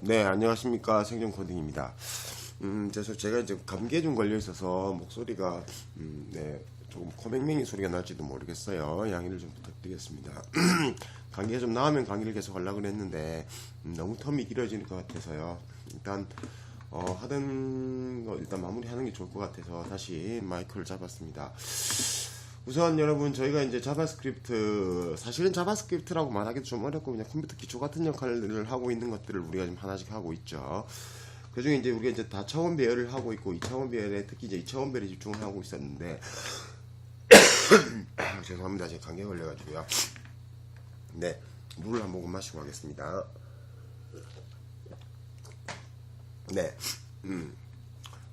네, 안녕하십니까. 생존 코딩입니다. 제가 이제 감기에 좀 걸려 있어서 목소리가, 네, 조금 코맹맹이 소리가 날지도 모르겠어요. 양해를 좀 부탁드리겠습니다. 감기가 좀 나으면 강의를 계속 하려고 했는데, 너무 텀이 길어지는 것 같아서요. 일단, 하던 거 일단 마무리하는 게 좋을 것 같아서 다시 마이크를 잡았습니다. 우선 여러분, 저희가 이제 자바스크립트, 사실은 자바스크립트라고 말하기도 좀 어렵고 그냥 컴퓨터 기초 같은 역할을 하고 있는 것들을 우리가 지금 하나씩 하고 있죠. 그 중에 이제 우리가 이제 다차원 배열을 하고 있고 2차원 배열에 특히 이제 2차원 배열에 집중을 하고 있었는데 죄송합니다. 제가 감기에 걸려가지고요. 네, 물을 한 모금 마시고 가겠습니다. 네,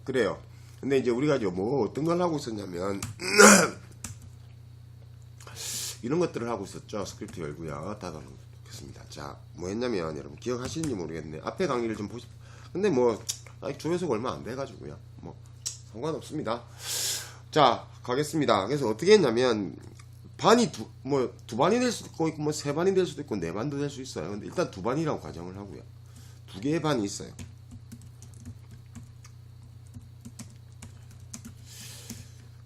그래요. 근데 이제 우리가 이제 뭐 어떤 걸 하고 있었냐면 이런 것들을 하고 있었죠. 스크립트 열고요. 닫아놓겠습니다. 자, 뭐 했냐면 여러분 기억하시는지 모르겠네. 앞에 강의를 좀 보시. 근데 뭐 아직 조회수가 얼마 안 돼가지고요. 뭐 상관없습니다. 자, 가겠습니다. 그래서 어떻게 했냐면 반이 두 반이 될 수도 있고 뭐 세 반이 될 수도 있고 네 반도 될 수 있어요. 근데 일단 두 반이라고 가정을 하고요. 두 개의 반이 있어요.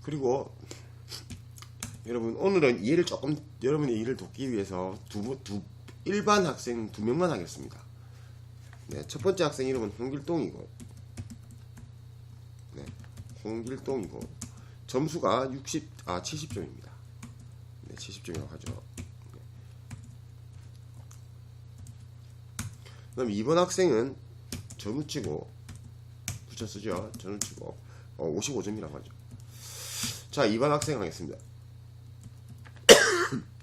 그리고 여러분 오늘은 이해를 조금 여러분의 이해를 돕기 위해서 일반 학생 2명만 하겠습니다. 네, 첫 번째 학생 이름은 홍길동이고, 네, 홍길동이고 점수가 70점입니다. 네, 70점이라고 하죠. 네. 그럼 2번 학생은 전우치고 붙여쓰죠. 전우치고 55점이라고 하죠. 자, 2번 학생 하겠습니다.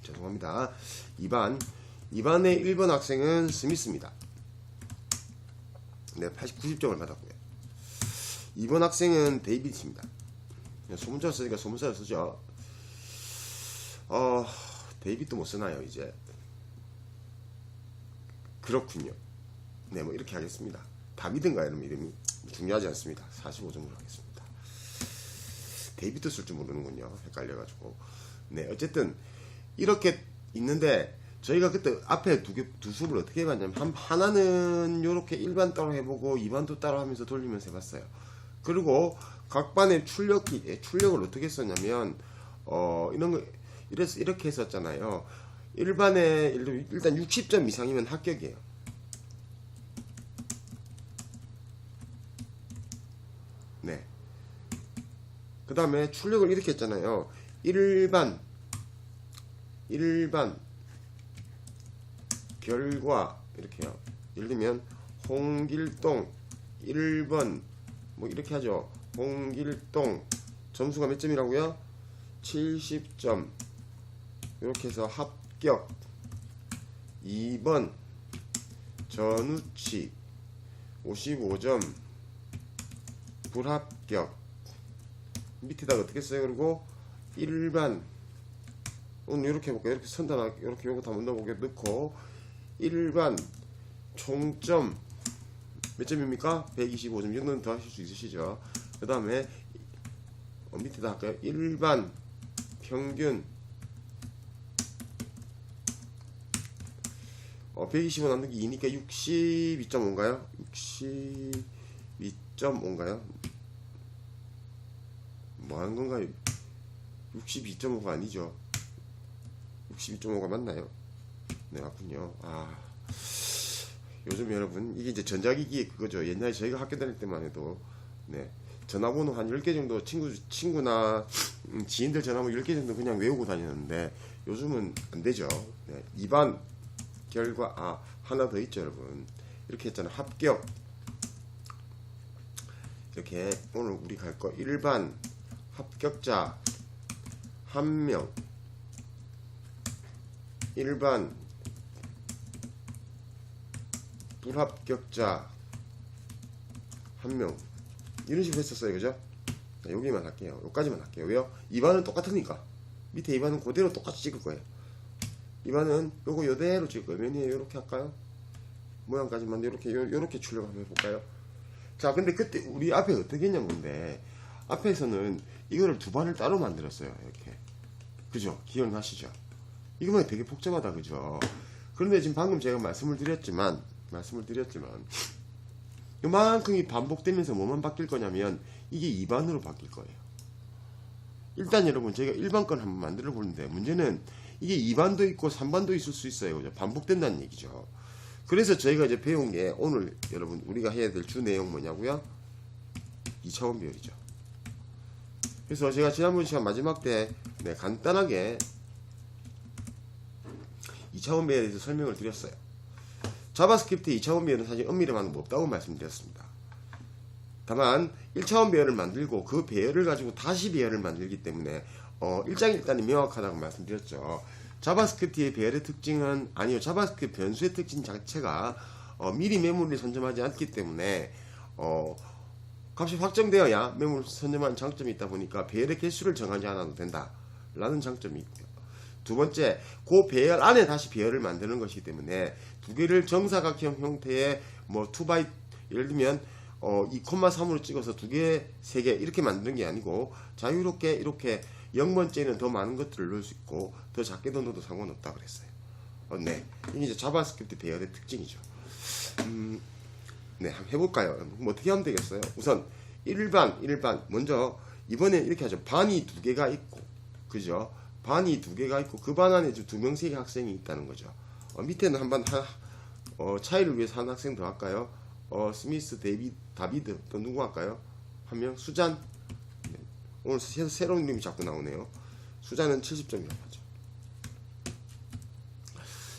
죄송합니다. 2반의 1번 학생은 스미스입니다. 네, 90점을 받았고요. 2번 학생은 데이비드입니다. 소문자 쓰니까 소문자를 쓰죠. 데이비드 못 쓰나요, 이제? 그렇군요. 네, 뭐 이렇게 하겠습니다. 다비드인가요, 이런 이름이? 중요하지 않습니다. 45점으로 하겠습니다. 데이비드 쓸 줄 모르는군요. 헷갈려가지고. 네, 어쨌든 이렇게 있는데 저희가 그때 앞에 두 수를 어떻게 해봤냐면 하나는 요렇게 1반 따로 해보고 2반도 따로 하면서 돌리면서 해봤어요. 그리고 각 반의 출력을 어떻게 했었냐면 이런 거 이렇게 했었잖아요. 1반에 일단 60점 이상이면 합격이에요. 네. 그 다음에 출력을 이렇게 했잖아요. 1반 결과 이렇게요. 예를 들면 홍길동 1번 뭐 이렇게 하죠. 홍길동 점수가 몇 점이라고요? 70점. 이렇게 해서 합격. 2번 전우치 55점 불합격. 밑에다가 어떻게 써요? 그리고 1반 오늘 이렇게 해볼까요? 이렇게 선단하게 이렇게 요거 다 넣어보게 넣고 1반 총점 몇 점입니까? 125점. 이거는 더 하실 수 있으시죠? 그 다음에 밑에다 할까요? 1반 평균 125 나누기 2니까 62.5인가요? 62.5인가요? 뭐 하는 건가요? 62.5가 아니죠. 62.5가 맞나요? 네, 맞군요. 요즘 여러분 이게 이제 전자기기 그거죠. 옛날에 저희가 학교 다닐 때만 해도 네, 전화번호 한 10개 정도 친구나 지인들 전화번호 10개 정도 그냥 외우고 다녔는데 요즘은 안 되죠. 네, 2반 결과 하나 더 있죠, 여러분. 이렇게 했잖아요. 합격. 이렇게 오늘 우리 갈 거 1반 합격자 1명 1반 불합격자 1명 이런 식으로 했었어요. 그죠? 자, 여기만 할게요. 여기까지만 할게요. 왜요? 2반은 똑같으니까 밑에 2반은 그대로 똑같이 찍을 거예요. 2반은 요거 요대로 찍을 거예요. 맨 위에 요렇게 할까요? 모양까지만 요렇게 출력 한번 해볼까요? 자, 근데 그때 우리 앞에 어떻게 했냐면 근데 앞에서는 이거를 두 반을 따로 만들었어요. 이렇게. 그죠? 기억나시죠? 이거만 되게 복잡하다. 그죠? 그런데 지금 방금 제가 말씀을 드렸지만 말씀을 드렸지만 이만큼이 반복되면서 뭐만 바뀔 거냐면 이게 2반으로 바뀔 거예요. 일단 여러분 제가 1반 건 한번 만들어 보는데 문제는 이게 2반도 있고 3반도 있을 수 있어요. 그죠? 반복된다는 얘기죠. 그래서 저희가 이제 배운 게 오늘 여러분 우리가 해야 될 주 내용 뭐냐고요? 2차원 배열이죠. 그래서 제가 지난번 시간 마지막 때 간단하게 2차원 배열에 대해서 설명을 드렸어요. 자바스크립트의 2차원 배열은 사실 엄밀히 뭐 없다고 말씀드렸습니다. 다만 1차원 배열을 만들고 그 배열을 가지고 다시 배열을 만들기 때문에 일장일단이 명확하다고 말씀드렸죠. 자바스크립트의 배열의 특징은 아니요, 자바스크립트 변수의 특징 자체가 미리 메모리를 선점하지 않기 때문에 값이 확정되어야 메모리를 선점하는 장점이 있다 보니까 배열의 개수를 정하지 않아도 된다 라는 장점이 있고요. 두 번째, 그 배열 안에 다시 배열을 만드는 것이기 때문에 두 개를 정사각형 형태의 뭐 2x 예를 들면 2,3으로 찍어서 두 개, 세 개 이렇게 만드는 게 아니고 자유롭게 이렇게 0번째는 더 많은 것들을 넣을 수 있고 더 작게도 넣어도 상관없다 그랬어요. 네, 이게 이제 자바스크립트 배열의 특징이죠. 네, 한번 해볼까요? 뭐 어떻게 하면 되겠어요? 우선 1반 먼저 이번에 이렇게 하죠. 반이 두 개가 있고, 그죠? 반이 두 개가 있고 그 반 안에 두 명, 세 개 학생이 있다는 거죠. 밑에는 한번 차이를 위해서 한 학생 더 할까요? 스미스, 다비드 또 누구 할까요? 한 명, 수잔. 네. 오늘 새로운 이름이 자꾸 나오네요. 수잔은 70점이라고 하죠.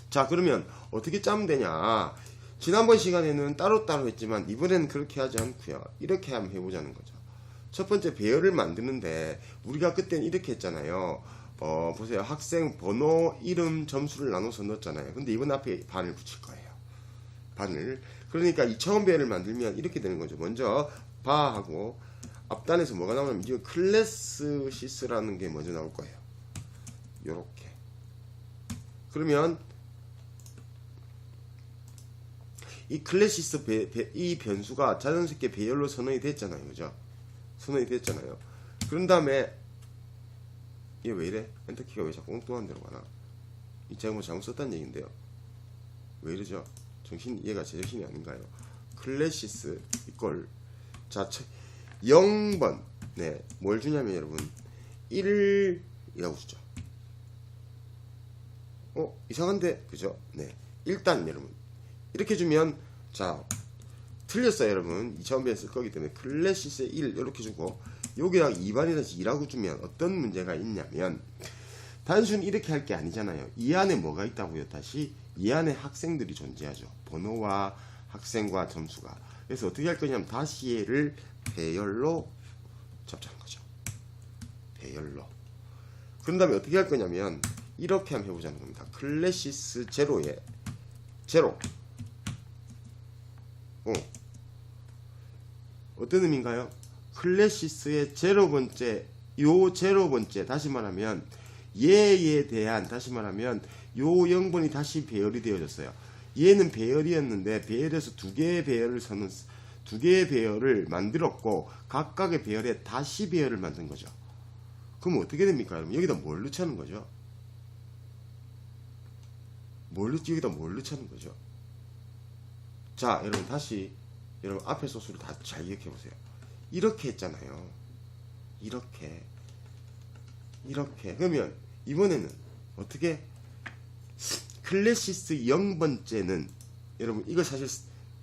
자, 그러면 어떻게 짜면 되냐? 지난번 시간에는 따로따로 했지만 이번에는 그렇게 하지 않고요. 이렇게 한번 해보자는 거죠. 첫 번째 배열을 만드는데 우리가 그때는 이렇게 했잖아요. 보세요. 학생 번호, 이름, 점수를 나눠서 넣었잖아요. 근데 이번 앞에 반을 붙일 거예요. 반을. 그러니까 2차원 배열을 만들면 이렇게 되는 거죠. 먼저 바하고 앞단에서 뭐가 나오냐면 이거 클래스시스라는 게 먼저 나올 거예요. 요렇게. 그러면 이 클래시스 이 변수가 자연스럽게 배열로 선언이 됐잖아요. 그죠? 선언이 됐잖아요. 그런 다음에 이게 왜 이래? 엔터키가 왜 자꾸 엉뚱한 데로 가나? 이 제가 뭐 잘못 썼다는 얘기인데요. 왜 이러죠? 얘가 제정신이 아닌가요? 클래시스 이꼴 자 0번 네, 뭘 주냐면 여러분 1이라고 주죠. 이상한데 그죠? 네, 일단 여러분 이렇게 주면 자 틀렸어요 여러분. 2차원 배열 쓸 거기 때문에 클래시스에 1 이렇게 주고 여기다가 2반이라서 2라고 주면 어떤 문제가 있냐면 단순히 이렇게 할 게 아니잖아요. 이 안에 뭐가 있다고요? 다시 이 안에 학생들이 존재하죠. 번호와 학생과 점수가. 그래서 어떻게 할 거냐면 다시 얘를 배열로 잡자는 거죠. 배열로. 그런 다음에 어떻게 할 거냐면 이렇게 한번 해보자는 겁니다. 클래시스 제로에 제로. 어떤 의미인가요? 클래시스의 제로번째, 요 제로번째, 다시 말하면 얘에 대한, 다시 말하면 요 0번이 다시 배열이 되어졌어요. 얘는 배열이었는데 배열에서 두 개의 배열을 만들었고 각각의 배열에 다시 배열을 만든 거죠. 그럼 어떻게 됩니까? 여러분 여기다 뭘 넣자는 거죠? 여기다 뭘 넣자는 거죠? 자, 여러분 다시 여러분 앞에 소스를 다 잘 기억해 보세요. 이렇게 했잖아요. 이렇게 그러면 이번에는 어떻게 클래시스 0번째는 여러분 이거 사실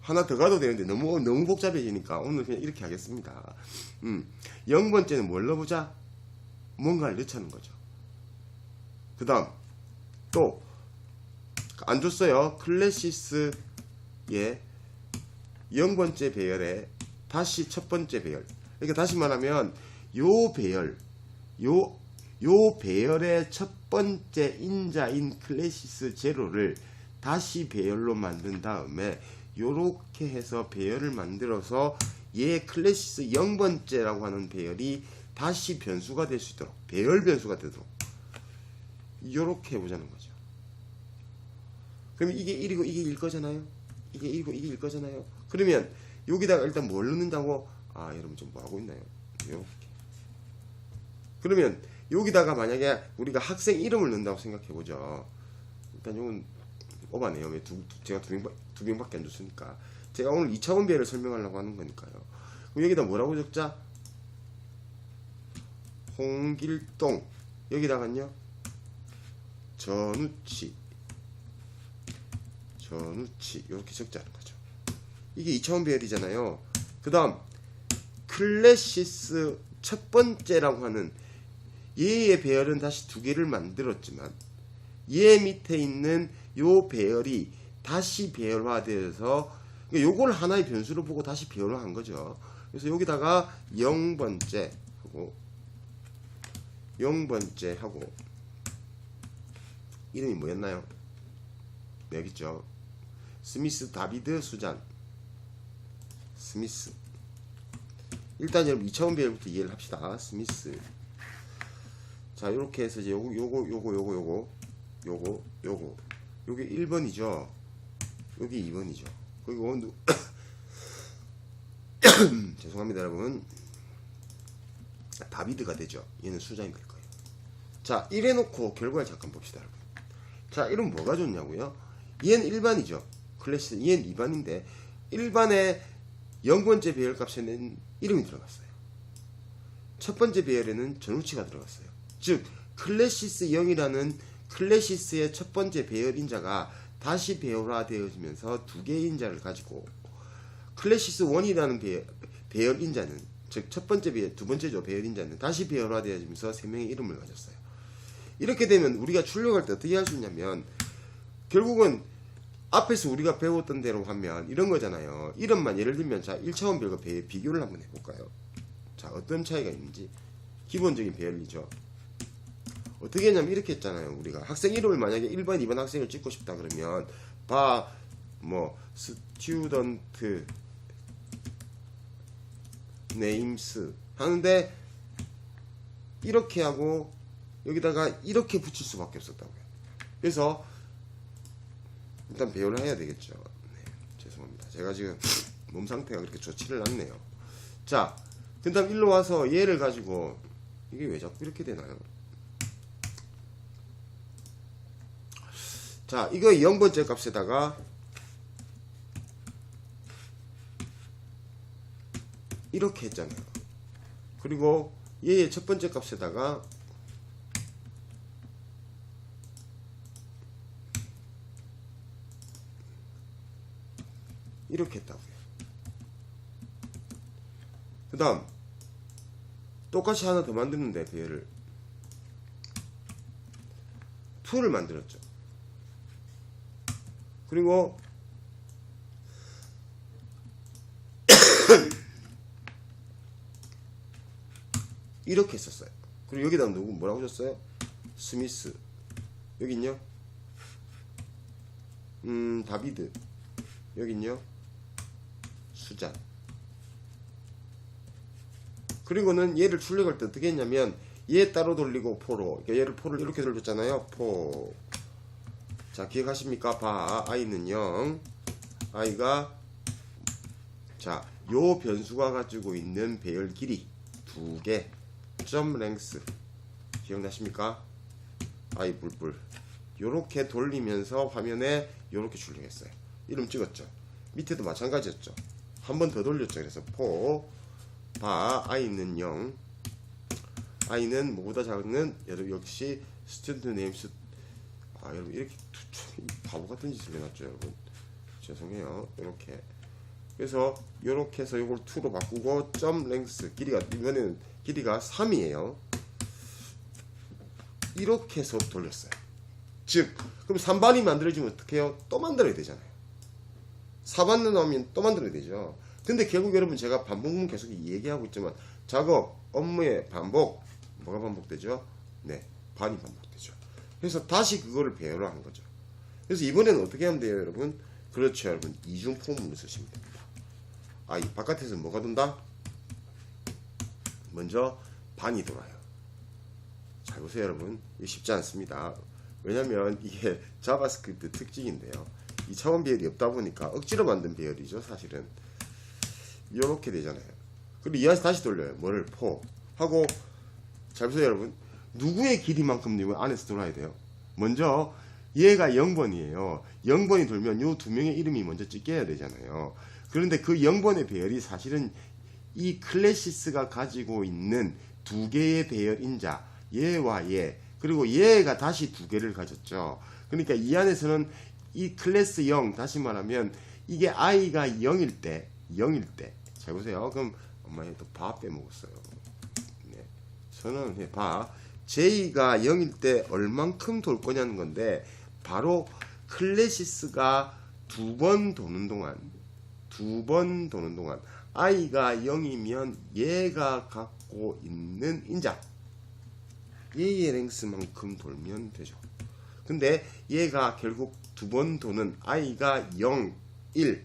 하나 더 가도 되는데 너무 복잡해지니까 오늘 그냥 이렇게 하겠습니다. 0번째는 뭘 넣어보자? 뭔가를 넣자는 거죠. 그 다음 또 안 줬어요. 클래시스의 0번째 배열에 다시 첫 번째 배열. 그러니까 다시 말하면 요 배열의 첫 번째 인자인 클래시스 제로를 다시 배열로 만든 다음에 요렇게 해서 배열을 만들어서 얘 클래시스 0번째라고 하는 배열이 다시 변수가 될 수 있도록 배열 변수가 되도록 요렇게 해보자는 거죠. 그럼 이게 1이고 이게 1 거잖아요. 이게 1이고 이게 1 거잖아요. 그러면 여기다가 일단 뭘 넣는다고? 여러분 좀 뭐 하고 있나요? 이렇게. 그러면 여기다가 만약에 우리가 학생 이름을 넣는다고 생각해보죠. 일단 이건 오바네요. 왜 제가 두 명밖에 안 줬으니까 제가 오늘 2차원 배열을 설명하려고 하는 거니까요. 그럼 여기다 뭐라고 적자? 홍길동. 여기다가요 전우치 이렇게 적자는 거죠. 이게 2차원 배열이잖아요. 그 다음 클래시스 첫 번째라고 하는 얘의 배열은 다시 두 개를 만들었지만 얘 밑에 있는 요 배열이 다시 배열화되어서 요걸 하나의 변수로 보고 다시 배열화한 거죠. 그래서 여기다가 0번째 하고 이름이 뭐였나요? 네, 여기 있죠. 스미스 다비드 수잔 스미스. 일단 여러분 2차원 배열부터 이해를 합시다. 스미스. 자, 요렇게 해서 이제 요게 1번이죠. 여기 2번이죠. 그리고 죄송합니다 여러분. 다비드가 되죠. 얘는 수잔이 될 거예요. 자, 이래놓고 결과를 잠깐 봅시다 여러분. 자, 이러면 뭐가 좋냐고요? 얘는 일반이죠. 클래시. 얘는 일반인데 일반의 0번째 배열 값에는 이름이 들어갔어요. 첫 번째 배열에는 전우치가 들어갔어요. 즉 클래시스 0이라는 클래시스의 첫 번째 배열 인자가 다시 배열화되어지면서 두 개의 인자를 가지고 클래시스 1이라는 배열 인자는 즉 첫 번째 배열, 두 번째죠. 배열 인자는 다시 배열화되어지면서 세 명의 이름을 가졌어요. 이렇게 되면 우리가 출력할 때 어떻게 할 수 있냐면 결국은 앞에서 우리가 배웠던 대로 하면 이런 거잖아요. 이름만 예를 들면 자 1차원 배열과 비교를 한번 해볼까요? 자, 어떤 차이가 있는지. 기본적인 배열이죠. 어떻게 했냐면 이렇게 했잖아요. 우리가 학생 이름을 만약에 1번 2번 학생을 찍고 싶다 그러면 스튜던트 네임스 하는데 이렇게 하고 여기다가 이렇게 붙일 수밖에 없었다고요. 그래서 일단 배열을 해야 되겠죠. 네, 죄송합니다. 제가 지금 몸 상태가 그렇게 좋지를 않네요. 자, 그 다음 일로 와서 얘를 가지고 이게 왜 자꾸 이렇게 되나요? 자, 이거 0번째 값에다가 이렇게 했잖아요. 그리고 얘의 첫 번째 값에다가 이렇게 했다고요. 그 다음 똑같이 하나 더 만드는데 배열을 2를 만들었죠. 그리고 이렇게 했었어요. 그리고 여기다 누구 뭐라고 줬어요? 스미스. 여긴요 다비드. 여긴요 수잔. 그리고는 얘를 출력할 때 어떻게 했냐면 얘 따로 돌리고 포로, 그러니까 얘를 포를 이렇게 돌렸잖아요. 포. 자, 기억하십니까? 바 i는 0, i가 자, 요 변수가 가지고 있는 배열 길이 2개 점 랭스 기억나십니까? i 뿔뿔 요렇게 돌리면서 화면에 요렇게 출력했어요. 이름 찍었죠. 밑에도 마찬가지였죠. 한 번 더 돌렸죠. 그래서 포 바 i는 0, i는 뭐보다 작은 여러분 역시 스튜던트 네임스. 아, 여러분 이렇게 바보 같은 짓을 해놨죠. 여러분 죄송해요. 이렇게 그래서 요렇게 해서 요걸 2로 바꾸고 점 랭스 길이가 이번에는 길이가 3이에요. 이렇게 해서 돌렸어요. 즉 그럼 3반이 만들어지면 어떻게 해요? 또 만들어야 되잖아요. 4반 나오면 또 만들어야 되죠. 근데 결국 여러분 제가 반복문 계속 얘기하고 있지만 작업 업무의 반복 뭐가 반복되죠? 네, 반이 반복되죠. 그래서 다시 그거를 배열화한 거죠. 그래서 이번에는 어떻게 하면 돼요, 여러분? 그렇죠, 여러분. 이중 포문을 쓰시면 됩니다. 아, 이 바깥에서 뭐가 돈다? 먼저 반이 돌아요. 잘 보세요, 여러분. 이게 쉽지 않습니다. 왜냐면 이게 자바스크립트 특징인데요. 2차원 배열이 없다 보니까 억지로 만든 배열이죠, 사실은. 이렇게 되잖아요. 그리고 이하에서 다시 돌려요. 뭐를 포 하고. 잘 보세요, 여러분. 누구의 길이만큼 안에서 돌아야 돼요? 먼저 얘가 0번이에요. 0번이 돌면 요 두 명의 이름이 먼저 찍혀야 되잖아요. 그런데 그 0번의 배열이 사실은 이 클래시스가 가지고 있는 두 개의 배열 인자, 얘와 얘, 그리고 얘가 다시 두 개를 가졌죠. 그러니까 이 안에서는 이 클래스 0, 다시 말하면 이게 i가 0일 때, 잘 보세요. 그럼 엄마 또 바 빼먹었어요. 네. 저는 바, j가 0일 때 얼만큼 돌 거냐는 건데, 바로 클래시스가 두 번 도는 동안, i가 0이면 얘가 갖고 있는 인자, 얘의 랭스만큼 돌면 되죠. 근데 얘가 결국 두 번 도는 i가 0, 1,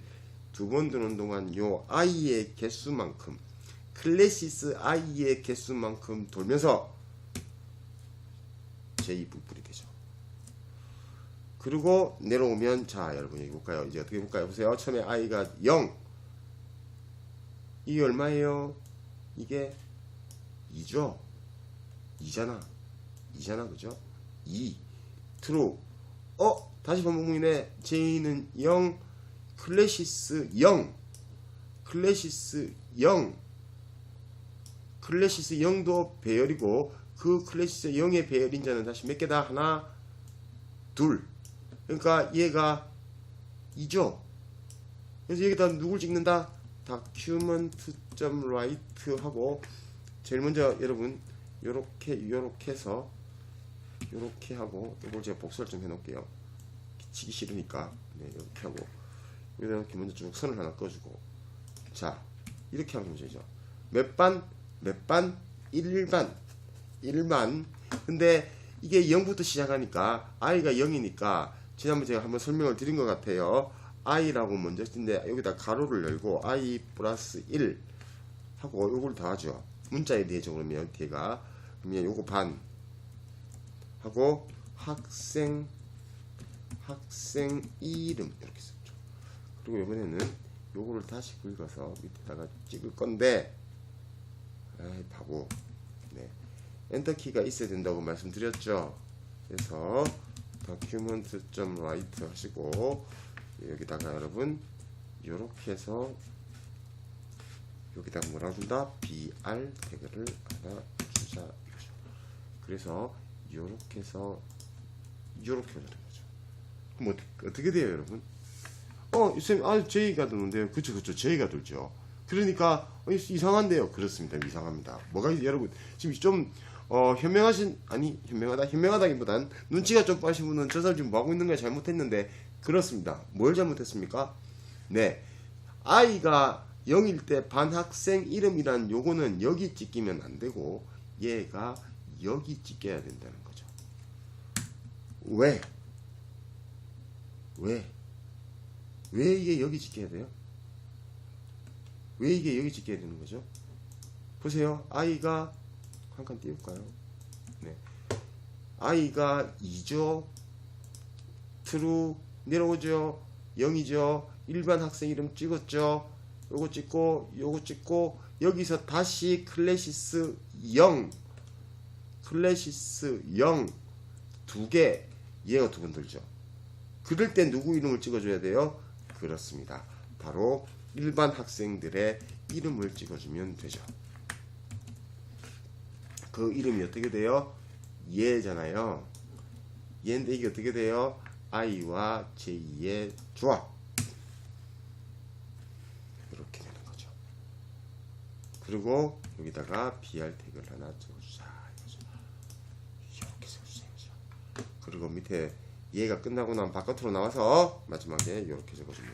두 번 도는 동안 요 i의 개수만큼, 클래시스 i의 개수만큼 돌면서 j+이 되죠. 그리고 내려오면, 자 여러분 여기 볼까요? 이제 어떻게 볼까요? 보세요. 처음에 i가 0, 이게 얼마예요? 이게 2죠. 2잖아. 그죠? 2. true. 다시 반복문이네. j는 0, 클래시스 0, 클래시스 0도 배열이고, 그 클래시스 0의 배열 인자는 다시 몇 개다? 하나, 둘. 그러니까 얘가 2죠. 그래서 여기다 누굴 찍는다? document.write 하고, 제일 먼저 여러분 요렇게 해서 요렇게 하고, 이걸 제가 복사를 좀 해놓을게요. 치기 싫으니까. 네, 이렇게 하고 여기다 이렇게 먼저 쭉 선을 하나 꺼주고, 자 이렇게 하면 되죠. 몇 반? 1반. 근데 이게 0부터 시작하니까 i가 0이니까 지난번에 제가 한번 설명을 드린 것 같아요. i라고 먼저 쓰는데 여기다 가로를 열고 i 플러스 1 하고 요걸 더하죠. 문자에 대해서 그러면 뒤가, 그러면 요거 반 하고 학생 이름 이렇게 썼죠. 그리고 이번에는 요거를 다시 긁어서 밑에다가 찍을 건데, 아이 바보. 네, 엔터키가 있어야 된다고 말씀드렸죠. 그래서 document.write 하시고, 여기다가 여러분 요렇게 해서 여기다가 뭐라고 준다? br 태그를 하나 주자. 그래서 요렇게 해서 요렇게 하는 거죠. 그럼 어떻게 돼요, 여러분? 쌤, j가 도는데요. 그쵸, j가 돌죠. 그러니까 이상한데요. 그렇습니다. 이상합니다. 뭐가 여러분 지금 좀 현명하다기보단 눈치가 좀 빠신 분은 저 사람 지금 뭐 하고 있는 거 잘못했는데, 그렇습니다. 뭘 잘못했습니까? 네, i가 0일 때 반학생 이름이란 요거는 여기 찍히면 안 되고 얘가 여기 찍혀야 된다는 거죠. 왜 이게 여기 찍혀야 돼요? 왜 이게 여기 찍혀야 되는 거죠? 보세요. i가 한 칸 띄울까요? 네, i가 2죠. true 내려오죠. 0이죠. 일반 학생 이름 찍었죠. 요거 찍고 여기서 다시 클래시스 0 두 개, 얘가 두 번 들죠. 그럴 때 누구 이름을 찍어줘야 돼요? 그렇습니다. 바로 일반 학생들의 이름을 찍어주면 되죠. 그 이름이 어떻게 돼요? 얘잖아요. 얘인데 이게 어떻게 돼요? i와 j의 조합. 이렇게 되는 거죠. 그리고 여기다가 br 태그를 하나 적어주자. 이렇게 적어주세요. 그리고 밑에 얘가 끝나고 나면 바깥으로 나와서 마지막에 이렇게 적어주면,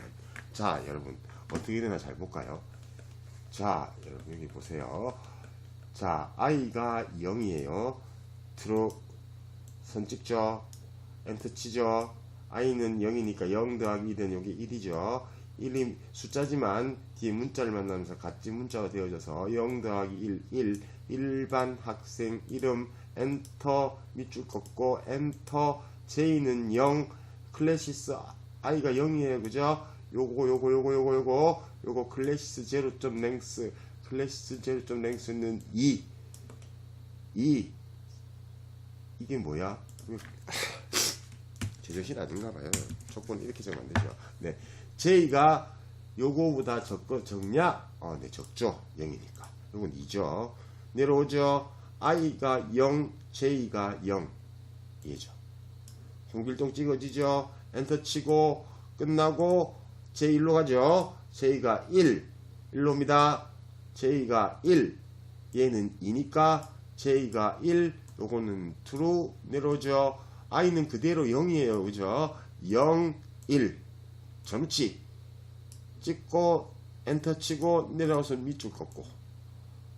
자 여러분 어떻게 되나 잘 볼까요? 자 여러분 여기 보세요. 자 i가 0이에요. 선 찍죠. 엔터 치죠. i는 0이니까 0 더하기 2는 여기 1이죠. 1이 숫자지만 뒤에 문자를 만나면서 같이 문자가 되어져서 0 더하기 1 일반 학생 이름 엔터 밑줄 걷고 엔터 j는 0 클래시스 i가 0이에요. 그죠? 요거 클래시스 제로점 랭스 랭스는 2 이게 뭐야? 제정신 아닌가 봐요. 조건 이렇게 적으면 안 되죠. 네. J가 요거보다 적냐? 네, 적죠. 0이니까. 요건 2죠. 내려오죠. I가 0, J가 0. 얘죠. 홍길동 찍어지죠. 엔터 치고 끝나고 J1로 가죠. J가 1. 1로 옵니다. J가 1. 얘는 2니까 J가 1. 요거는 true 내려오죠. I는 그대로 0이에요. 그죠? 0, 1. 점치. 찍고 엔터 치고 내려와서 밑줄 꺾고.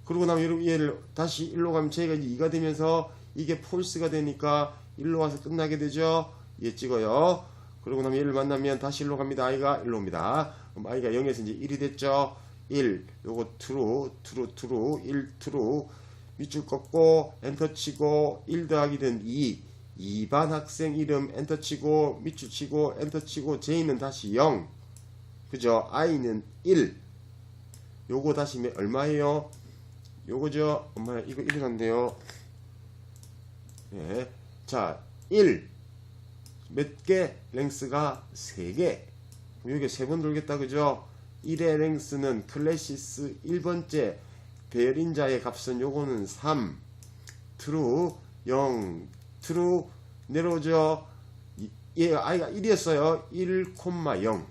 그러고 나면 여러분 얘를 다시 1로 가면 J가 이제 2가 되면서 이게 false가 되니까 1로 와서 끝나게 되죠. 얘 찍어요. 그러고 나면 얘를 만나면 다시 1로 갑니다. I가 1로 옵니다. 그럼 I가 0에서 이제 1이 됐죠. 1. 요거 true, true, true, 1 true. 밑줄 꺾고 엔터 치고 1 더하기 된 2. 2반 학생 이름 엔터 치고 밑줄 치고 엔터 치고 J는 다시 0. 그죠? I는 1. 요거 다시 얼마예요? 요거죠? 엄마 이거 1이란데요. 예. 자, 1. 몇 개? 랭스가 3개. 여기 3번 돌겠다. 그죠? 1의 랭스는 클래시스 1번째. 배열인자의 값은 요거는 3. true 0. true 내려오죠. 얘가 I가 1이었어요. 1,0.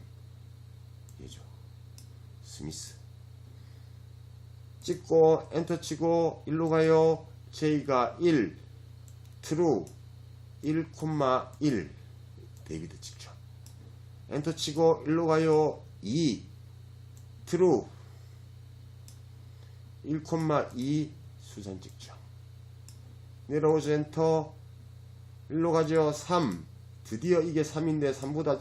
얘죠. 스미스. 찍고 엔터 치고 1로 가요. J가 1. true 1,1. 데이비드 찍죠. 엔터 치고 1로 가요. 2. true 1,2. 수산 찍죠. 내려오죠. 엔터 1로 가죠. 3. 드디어 이게 3인데 3보다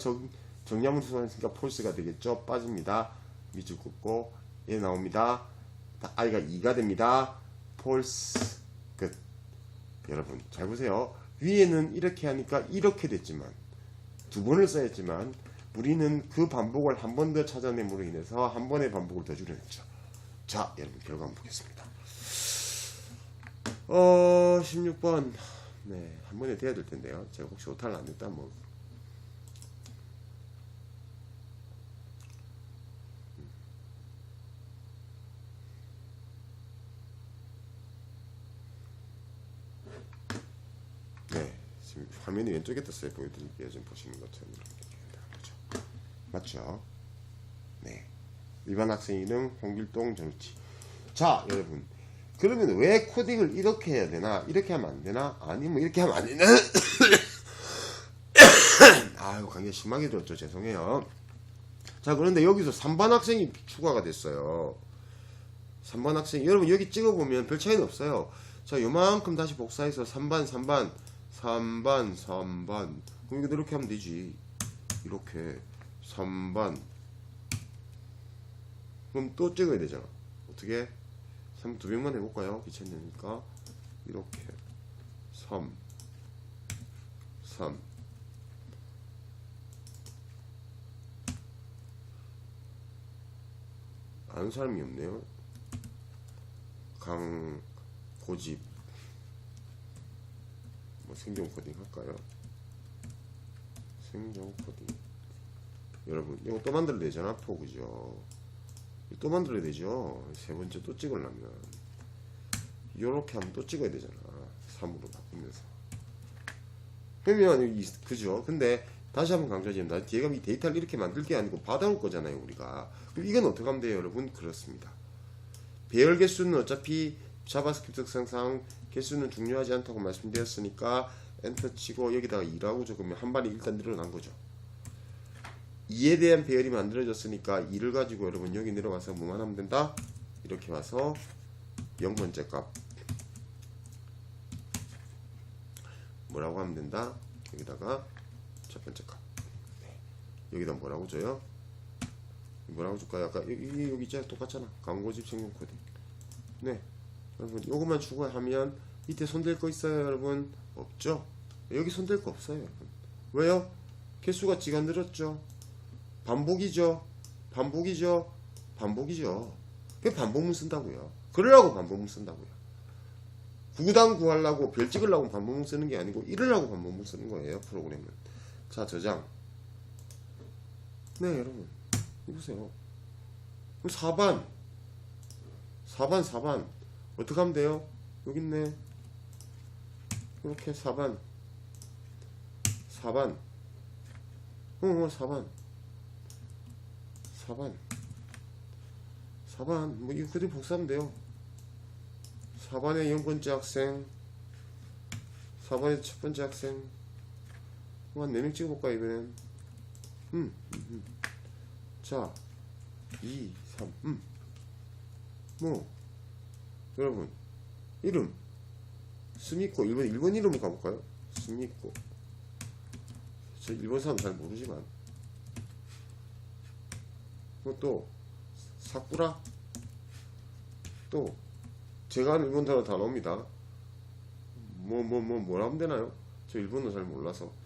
정량분 수산이니까 폴스가 되겠죠. 빠집니다. 밑줄 긋고 얘 나옵니다. I가 2가 됩니다. 폴스. 끝. 여러분 잘 보세요. 위에는 이렇게 하니까 이렇게 됐지만 두 번을 써야지만 우리는 그 반복을 한 번 더 찾아냄으로 인해서 한 번의 반복을 더 줄여냈죠. 자, 여러분 결과 한번 보겠습니다. 16번. 네, 한 번에 돼야 될 텐데요. 제가 혹시 오타를 안 냈다 뭐. 네, 지금 화면이 왼쪽에 떴어요. 보여드릴게요. 좀 보시는 것처럼 그렇죠. 맞죠? 네. 일반 학생 이름 홍길동 정치. 자, 여러분. 그러면 왜 코딩을 이렇게 해야 되나? 이렇게 하면 안 되나? 아니면 이렇게 하면 안 되나? 아유, 강의 심하게 들었죠. 죄송해요. 자, 그런데 여기서 3반 학생이 추가가 됐어요. 3반 학생. 여러분, 여기 찍어보면 별 차이는 없어요. 자, 요만큼 다시 복사해서 3반. 그럼 이거 이렇게 하면 되지. 이렇게. 3반. 그럼 또 찍어야 되잖아. 어떻게? 3 두 병만 해볼까요? 귀찮으니까. 이렇게. 3. 아는 사람이 없네요. 고집. 뭐 생존 코딩 할까요? 생존 코딩. 여러분, 이거 또 만들어야 되잖아. 그죠? 또 만들어야 되죠. 세 번째 또 찍으려면 요렇게 하면 또 찍어야 되잖아. 3으로 바꾸면서. 그러면 그죠? 근데 다시 한번 강조하지만 뒤에가 이 데이터를 이렇게 만들 게 아니고 받아올 거잖아요. 우리가. 그럼 이건 어떻게 하면 돼요? 여러분 그렇습니다. 배열 개수는 어차피 자바스크립트 특성상 개수는 중요하지 않다고 말씀드렸으니까 엔터 치고 여기다가 2라고 적으면 한 발이 일단 늘어난 거죠. 2에 대한 배열이 만들어졌으니까 2를 가지고 여러분 여기 내려와서 뭐만 하면 된다? 이렇게 와서 0번째 값 뭐라고 하면 된다? 여기다가 첫 번째 값. 네. 여기다 뭐라고 줘요? 뭐라고 줄까요? 아까 여기 있잖아. 똑같잖아. 광고집 생존 코딩. 네. 여러분 요것만 추가하면 밑에 손댈 거 있어요 여러분? 없죠? 여기 손댈 거 없어요 여러분. 왜요? 개수가 지가 늘었죠. 반복이죠. 그 반복문 쓴다고요. 그러려고 반복문 쓴다고요. 구구단 구하려고 별 찍으려고 반복문 쓰는 게 아니고 이러려고 반복문 쓰는 거예요. 프로그램은. 자, 저장. 네, 여러분. 이보세요. 4반. 4반. 어떻게 하면 돼요? 여기 있네. 이렇게 4반. 4반. 4반. 4반. 뭐, 이거 그대로 복사하면 돼요. 4반의 0번째 학생. 4반의 첫 번째 학생. 한 4명 찍어볼까, 이번엔. 자, 2, 3, 뭐, 여러분, 이름. 스미코. 1번 이름을 가볼까요? 스미코. 저 일본 사람 잘 모르지만. 또, 사쿠라. 또, 제가 아는 일본 단어 다 나옵니다. 뭐라 하면 되나요? 저 일본어 잘 몰라서.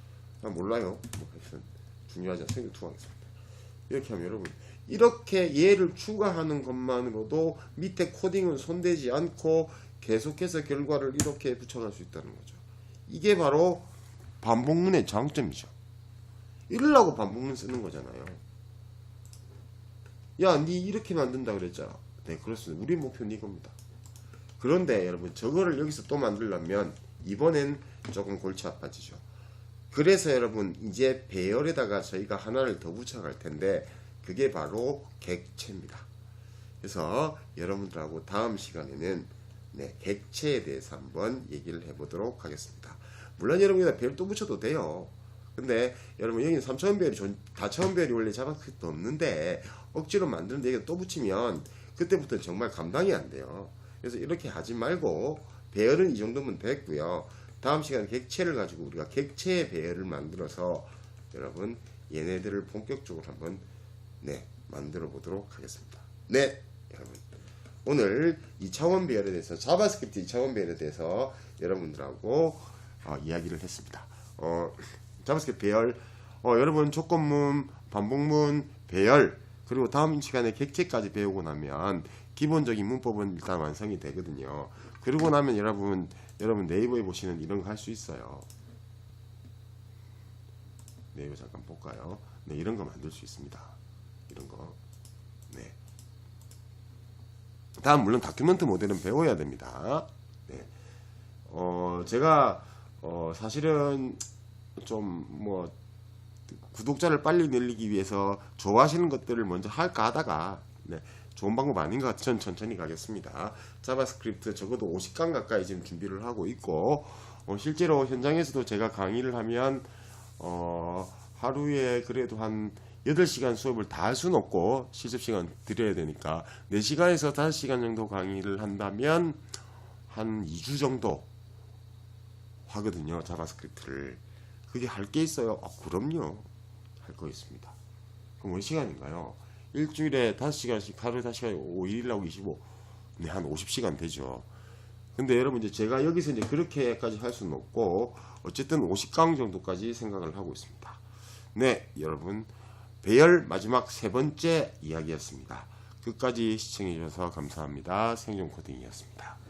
몰라요. 뭐 하여튼, 중요하지 않습니다. 투하겠습니다. 이렇게 하면 여러분, 이렇게 얘를 추가하는 것만으로도 밑에 코딩은 손대지 않고 계속해서 결과를 이렇게 붙여갈 수 있다는 거죠. 이게 바로 반복문의 장점이죠. 이러려고 반복문 쓰는 거잖아요. 야, 니 이렇게 만든다 그랬잖아. 네, 그렇습니다. 우리 목표는 이겁니다. 그런데 여러분, 저거를 여기서 또 만들려면 이번엔 조금 골치 아파지죠. 그래서 여러분, 이제 배열에다가 저희가 하나를 더 붙여갈 텐데, 그게 바로 객체입니다. 그래서 여러분들하고 다음 시간에는 객체에 대해서 한번 얘기를 해보도록 하겠습니다. 물론 여러분이 배열 또 붙여도 돼요. 근데 여러분, 여기는 3차원 배열이, 4차원 배열이 원래 자바스크립트 없는데 억지로 만드는데 이게 또 붙이면 그때부터는 정말 감당이 안 돼요. 그래서 이렇게 하지 말고 배열은 이 정도면 됐고요. 다음 시간에 객체를 가지고 우리가 객체의 배열을 만들어서 여러분, 얘네들을 본격적으로 한번 만들어 보도록 하겠습니다. 네, 여러분, 오늘 2차원 배열에 대해서, 자바스크립트 2차원 배열에 대해서 여러분들하고 이야기를 했습니다. 자바스크립트 배열, 여러분, 조건문, 반복문, 배열, 그리고 다음 시간에 객체까지 배우고 나면 기본적인 문법은 일단 완성이 되거든요. 그러고 나면 여러분 네이버에 보시는 이런 거 할 수 있어요. 네이버 잠깐 볼까요? 네, 이런 거 만들 수 있습니다. 이런 거. 네. 다음, 물론 다큐멘트 모델은 배워야 됩니다. 네. 제가 사실은 좀 구독자를 빨리 늘리기 위해서 좋아하시는 것들을 먼저 할까 하다가 좋은 방법 아닌 것 같아서 천천히 가겠습니다. 자바스크립트 적어도 50강 가까이 지금 준비를 하고 있고, 실제로 현장에서도 제가 강의를 하면 하루에 그래도 한 8시간 수업을 다 할 수는 없고 실습 시간 드려야 되니까 4시간에서 5시간 정도 강의를 한다면 한 2주 정도 하거든요. 자바스크립트를. 그게 할 게 있어요? 그럼요. 할 거 있습니다. 그럼 몇 시간인가요? 일주일에 5시간씩, 하루에 5시간, 5일이라고 25. 네, 한 50시간 되죠. 근데 여러분, 이제 제가 여기서 이제 그렇게까지 할 수는 없고, 어쨌든 50강 정도까지 생각을 하고 있습니다. 네, 여러분, 배열 마지막 3번째 이야기였습니다. 끝까지 시청해 주셔서 감사합니다. 생존 코딩이었습니다.